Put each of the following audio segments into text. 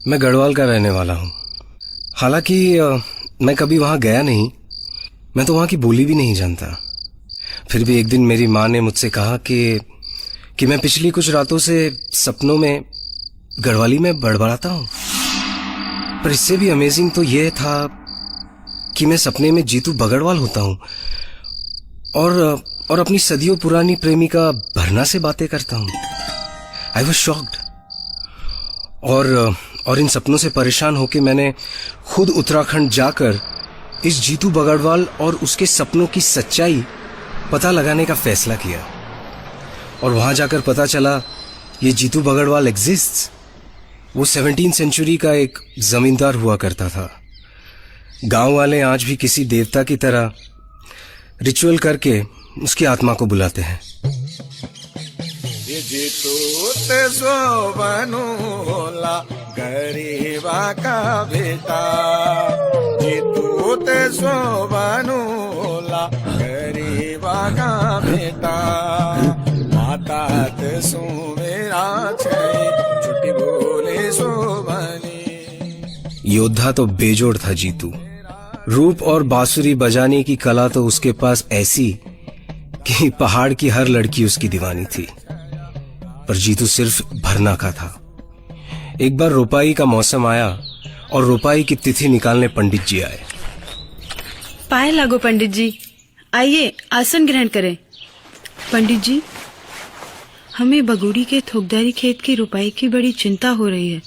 मैं गढ़वाल का रहने वाला हूँ। हालांकि मैं कभी वहाँ गया नहीं, मैं तो वहाँ की बोली भी नहीं जानता। फिर भी एक दिन मेरी माँ ने मुझसे कहा कि मैं पिछली कुछ रातों से सपनों में गढ़वाली में बड़बड़ाता हूँ। पर इससे भी अमेजिंग तो ये था कि मैं सपने में जीतू बगड़वाल होता हूँ और अपनी सदियों पुरानी प्रेमिका भरना से बातें करता हूँ। I was shocked. और इन सपनों से परेशान होकर मैंने खुद उत्तराखंड जाकर इस जीतू बगड़वाल और उसके सपनों की सच्चाई पता लगाने का फैसला किया। और वहां जाकर पता चला ये जीतू बगड़वाल एग्जिस्ट्स। वो 17वीं सेंचुरी का एक जमींदार हुआ करता था। गांव वाले आज भी किसी देवता की तरह रिचुअल करके उसकी आत्मा को बुलाते हैं। जीतू ते सोबनु होला गरीबा का बेटा, जीतू ते सोबनु होला गरीबा का बेटा, माता ते सुमेरा छे छुट्टी बोले सोबनी। योद्धा तो बेजोड़ था जीतू। रूप और बांसुरी बजाने की कला तो उसके पास ऐसी कि पहाड़ की हर लड़की उसकी दीवानी थी। पर जीतू सिर्फ भरना का था। एक बार रोपाई का मौसम आया और रोपाई की तिथि निकालने पंडित जी आए। पाए लागो पंडित जी, आइए आसन ग्रहण करें। पंडित जी, हमें बगोड़ी के थोकदारी खेत की रोपाई की बड़ी चिंता हो रही है,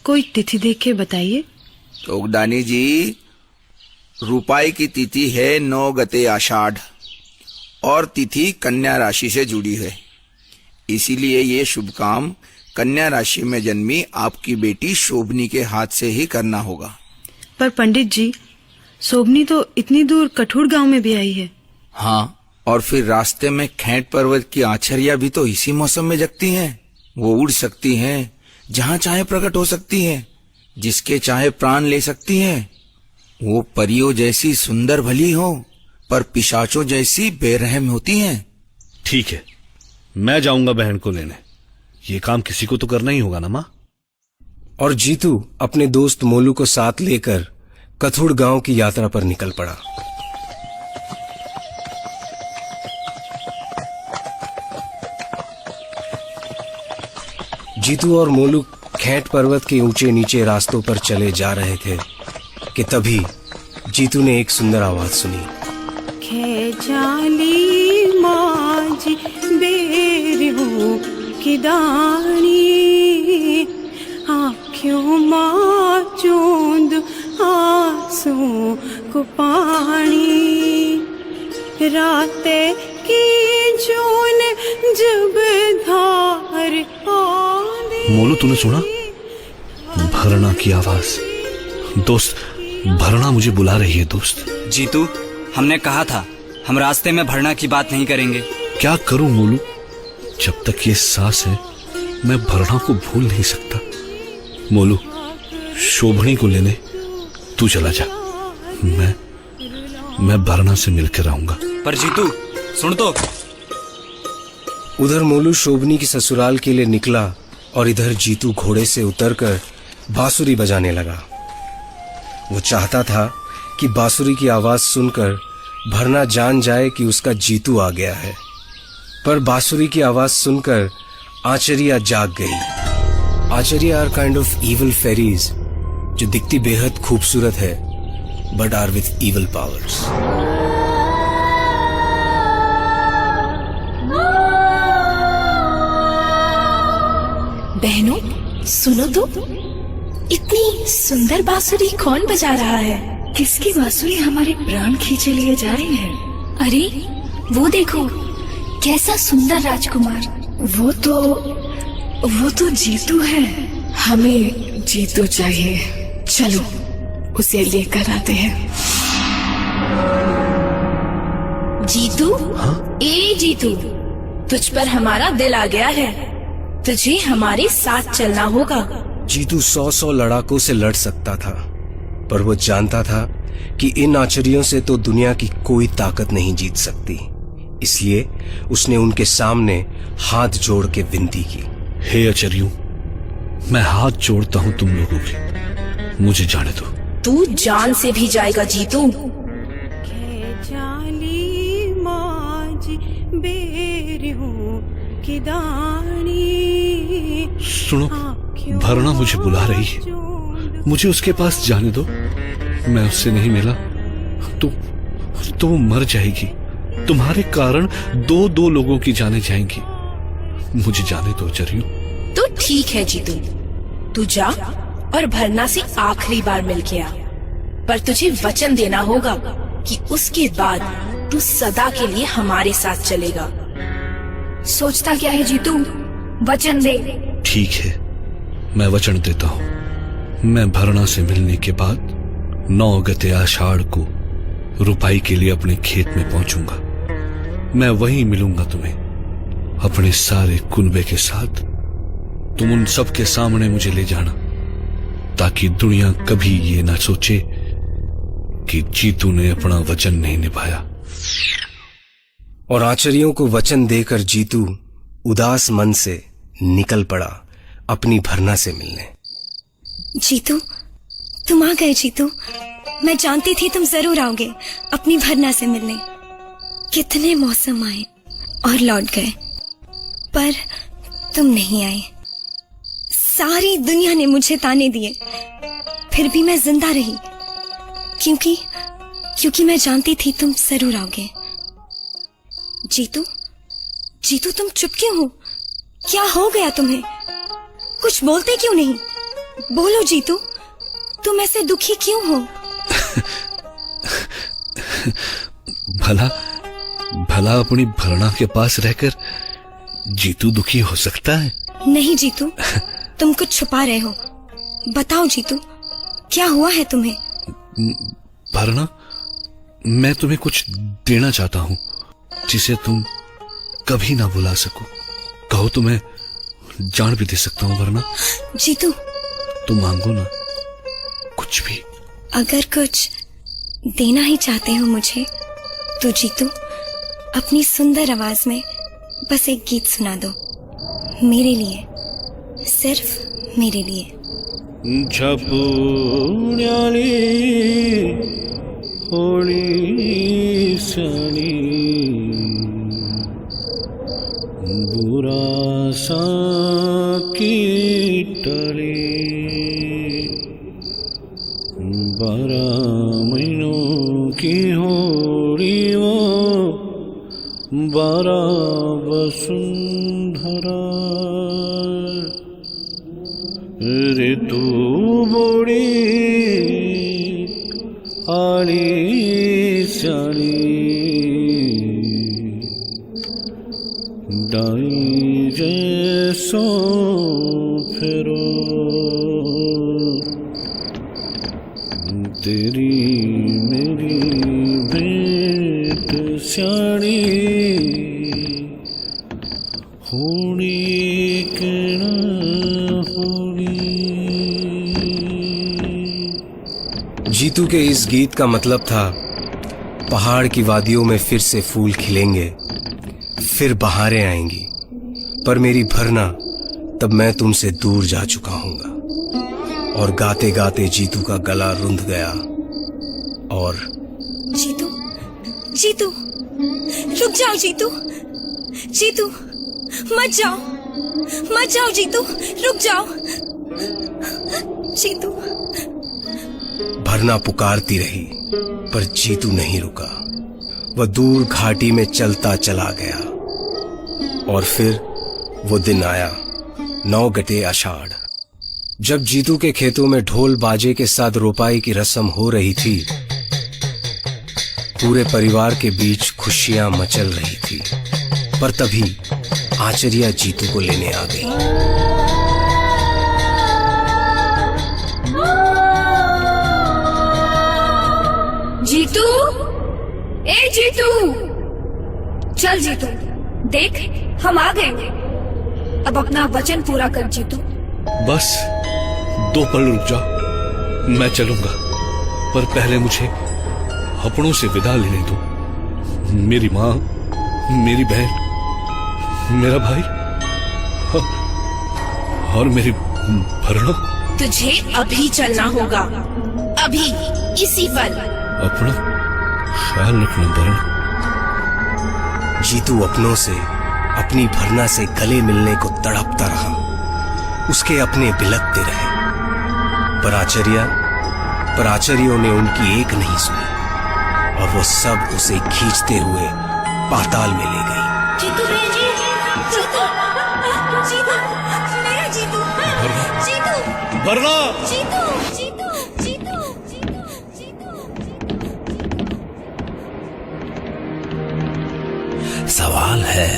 कोई तिथि देख के बताइए। थोकदानी जी, रुपाई की तिथि है 9 गते आषाढ़ और तिथि कन्या राशि से जुड़ी है। इसीलिए ये शुभ काम कन्या राशि में जन्मी आपकी बेटी शोभनी के हाथ से ही करना होगा। पर पंडित जी, शोभनी तो इतनी दूर कठुर गांव में भी आई है। हाँ, और फिर रास्ते में खेंट पर्वत की आछरिया भी तो इसी मौसम में जगती हैं। वो उड़ सकती हैं, जहाँ चाहे प्रकट हो सकती हैं, जिसके चाहे प्राण ले सकती हैं। वो परियों जैसी सुंदर भली हो, पर पिशाचों जैसी बेरहम होती हैं। ठीक है, मैं जाऊंगा बहन को लेने। ये काम किसी को तो करना ही होगा ना माँ। और जीतू अपने दोस्त मोलू को साथ लेकर कथुड़ गांव की यात्रा पर निकल पड़ा। जीतू और मोलू खेंट पर्वत के ऊंचे नीचे रास्तों पर चले जा रहे थे कि तभी जीतू ने एक सुंदर आवाज सुनी। खेचाली माजी बेरियो की दानी, आँखों माँ चूंद आंसू को पानी, राते की जून जब धार आंधी। मोलू, तूने सुना? भरना की आवाज। दोस्त, भरना मुझे बुला रही है। दोस्त जीतू, हमने कहा था हम रास्ते में भरना की बात नहीं करेंगे। क्या करूं मोलू, जब तक ये सांस है मैं भरना को भूल नहीं सकता। मोलू, शोभनी को लेने तू चला जा, मैं भरना से मिलकर आऊंगा। पर जीतू सुन तो। उधर मोलू शोभनी की ससुराल के लिए निकला और इधर जीतू घोड़े से उतरकर बांसुरी बजाने लगा। वो चाहता था कि बांसुरी की आवाज सुनकर भरना जान जाए कि उसका जीतू आ गया है। पर बांसुरी की आवाज सुनकर आचरिया जाग गई। Achariya are kind of evil fairies जो दिखती बेहद खूबसूरत है but are with evil powers. बहनों सुनो तो, इतनी सुंदर बांसुरी कौन बजा रहा है? किसकी बांसुरी हमारे प्राण खींचे लिए जा रही है? अरे वो देखो, कैसा सुंदर राजकुमार। वो तो जीतू है। हमें जीतू चाहिए, चलो उसे लेकर आते हैं। जीतू, ए जीतू, तुझ पर हमारा दिल आ गया है, तुझे हमारे साथ चलना होगा। जीतू 100 लड़ाकों से लड़ सकता था, पर वो जानता था कि इन आचरियों से तो दुनिया की कोई ताकत नहीं जीत सकती। इसलिए उसने उनके सामने हाथ जोड़ के विनती की। हे आचार्यों, मैं हाथ जोड़ता हूं तुम लोगों की, मुझे जाने दो। तू जान से भी जाएगा जीतू। सुनो, भरना मुझे बुला रही है, मुझे उसके पास जाने दो। मैं उससे नहीं मिला तो वो मर जाएगी। तुम्हारे कारण दो लोगों की जाने जाएंगी। मुझे जाने दो चरियो। तो ठीक है जीतू, तू जा और भरना से आखिरी बार मिल के आ, पर तुझे वचन देना होगा कि उसके बाद तू सदा के लिए हमारे साथ चलेगा। सोचता क्या है जीतू, वचन दे। ठीक है, मैं वचन देता हूं। मैं भरना से मिलने के बाद 9 गते आषाढ़ को रुपाई के लिए अपने खेत में पहुंचूंगा। मैं वहीं मिलूंगा तुम्हें, अपने सारे कुनबे के साथ। तुम उन सब के सामने मुझे ले जाना, ताकि दुनिया कभी ये ना सोचे कि जीतू ने अपना वचन नहीं निभाया। और आचार्यों को वचन देकर जीतू उदास मन से निकल पड़ा अपनी भरना से मिलने। जीतू, तुम आ गए जीतू। मैं जानती थी तुम जरूर आओगे अपनी भरना से मिलने। कितने मौसम आए और लौट गए, पर तुम नहीं आए। सारी दुनिया ने मुझे ताने दिए, फिर भी मैं जिंदा रही, क्योंकि मैं जानती थी तुम जरूर आओगे। जीतू, जीतू तुम चुप क्यों हो? क्या हो गया तुम्हें? कुछ बोलते क्यों नहीं? बोलो जीतू, तुम ऐसे दुखी क्यों हो? भला अपनी भरना के पास रहकर जीतू दुखी हो सकता है? नहीं जीतू, तुम कुछ छुपा रहे हो। बताओ जीतू, क्या हुआ है तुम्हें? भरना, मैं तुम्हें कुछ देना चाहता हूं, जिसे तुम कभी ना भुला सको। कहो तो मैं जान भी दे सकता हूं। भरना जीतू, तुम मांगो ना, कुछ भी। अगर कुछ देना ही चाहते हो मुझे, तो जीतू अपनी सुंदर आवाज में बस एक गीत सुना दो, मेरे लिए, सिर्फ मेरे लिए। झपुण्याली होळी सणी बुरासा कीटले 12 महीनों की होली वो 12 वसुंधरा ऋतु बोड़ी आली साली दाई जैसो फेरो तेरी मेरी भेंट स्याणी होनी के ना होनी। जीतू के इस गीत का मतलब था, पहाड़ की वादियों में फिर से फूल खिलेंगे, फिर बहारें आएंगी, पर मेरी भरना तब मैं तुमसे दूर जा चुका हूंगा। और गाते गाते जीतू का गला रुंध गया और जीतू, जीतू, रुक जाओ जीतू, जीतू, मत जाओ जीतू, रुक जाओ जीतू। भरना पुकारती रही, पर जीतू नहीं रुका। वह दूर घाटी में चलता चला गया। और फिर वो दिन आया, 9 गते आषाढ़, जब जीतू के खेतों में ढोल बाजे के साथ रोपाई की रस्म हो रही थी। पूरे परिवार के बीच खुशियां मचल रही थी, पर तभी आचार्या जीतू को लेने आ गई। जीतू, ए जीतू, चल जीतू, देख हम आ गए। अब अपना वचन पूरा कर जीतू। बस 2 पल रुक जाओ, मैं चलूंगा, पर पहले मुझे अपनों से विदा लेने दो। मेरी माँ, मेरी बहन, मेरा भाई और भरणा, तुझे अभी चलना होगा, अभी, इसी पल। अपना ख्याल रखना भरणा। जीतू अपनों से, अपनी भरना से गले मिलने को तड़पता रहा। उसके अपने बिलकते रहे, पर आचार्यों ने उनकी एक नहीं सुनी और वो सब उसे खींचते हुए पाताल में ले गई। जीतू, जीतू, जीतू, मेरा जीतू, जीतू, भरणा, जीतू, जीतू, जीतू, जीतू, जीतू। सवाल है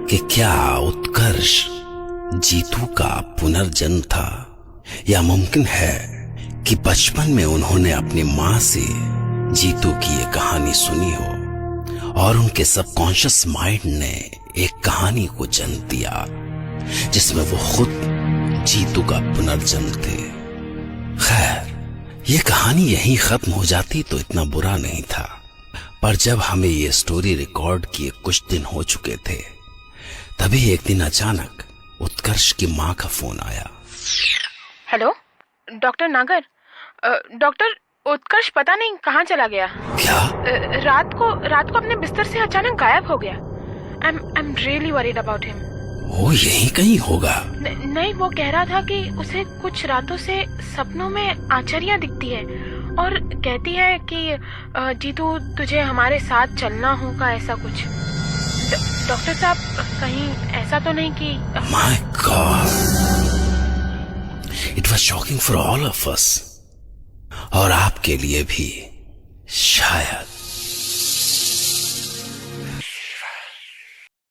कि क्या उत्कर्ष जीतू का पुनर्जन्म था, या मुमकिन है कि बचपन में उन्होंने अपनी माँ से जीतू की ये कहानी सुनी हो और उनके सबकॉन्शियस माइंड ने एक कहानी को जन्म दिया जिसमें वो खुद जीतू का पुनर्जन्म थे। खैर, ये कहानी यहीं खत्म हो जाती तो इतना बुरा नहीं था, पर जब हमें ये स्टोरी रिकॉर्ड किए कुछ दिन हो चुके थे, तभी एक दिन अचानक उत्कर्ष की माँ का फोन आया। हेलो, डॉक्टर नागर। डॉक्टर, उत्कर्ष पता नहीं कहाँ चला गया। क्या? रात को अपने बिस्तर से अचानक गायब हो गया। I am really worried about him. वो यहीं कहीं होगा। नहीं, वो कह रहा था कि उसे कुछ रातों से सपनों में आचार्य दिखती है और कहती है कि जीतू तुझे हमारे साथ चलना होगा, ऐसा कुछ। डॉक्टर साहब, कहीं ऐसा तो नहीं कि? My God, it was shocking for all of us, और आपके लिए भी शायद।